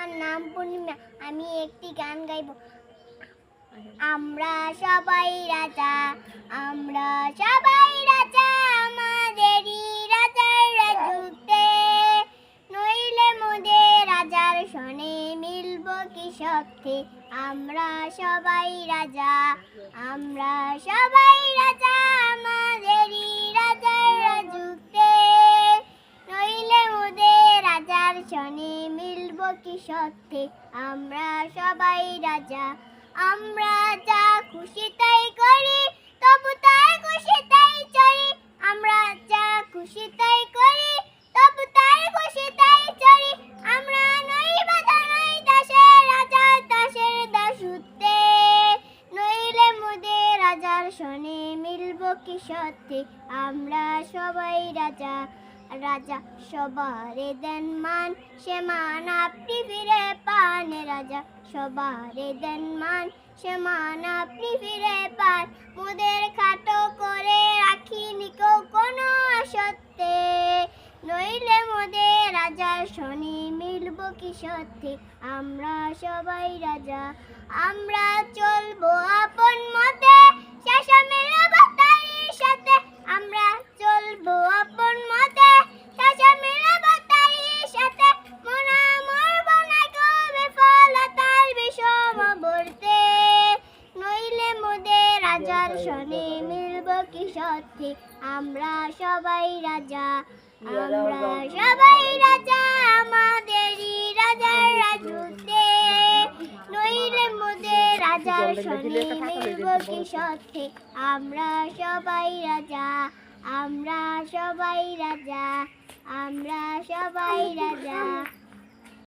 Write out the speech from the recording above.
আমার নাম পূর্ণিমা। আমি একটি গান গাইব। আমরা সবাই রাজা, আমরা সবাই রাজা, আমাদেরই রাজার রাজত্বে, নইলে মোদের রাজার সনে মিলব কি সত্যে। আমরা সবাই রাজা, আমরা সবাই রাজা, আমাদেরই রাজার রাজত্বে, নইলে মোদের রাজার সনে মিলব কি সত্যে। আমরা সবাই রাজা, আমরা যা খুশি তাই করি, তবু তাই খুশি তাই চলি। আমরা যা খুশি তাই করি, তবু তাই খুশি তাই চলি। আমরা নই বাধা নই দাসের, রাজা দাসের দাসত্বে, নইলে মোদের রাজার সনে মিলব কি সত্যে। আমরা সবাই রাজা, রাজা সবারে দেন মান, সে মান আপনি ফিরে পান। রাজা সবারে দেন মান, সে মান আপনি ফিরে পান। মোদের খাটো করে রাখিনি কেউ কোনো আসতে, নইলে মোদের রাজার সনে মিলব কি সত্যে। আমরা সবাই রাজা, আমরা চলবো আপন মতে, শেষে মিলব তারই সাথে। আমরা চলবো আপন মতে, শেষে মিলব তারই সাথে। মোরা মরব না কেউ বিফলতার বিষম বর্তে, নইলে মোদের রাজার সনে মিলব কি সত্যে। আমরা সবাই রাজা, আমরা সবাই রাজা, আমাদেরই রাজার রাজত্বে, নইলে মোদের রাজার সনে মিলব কি সত্যে। আমরা সবাই রাজা, আমরা সবাই রাজা, আমরা সবাই রাজা।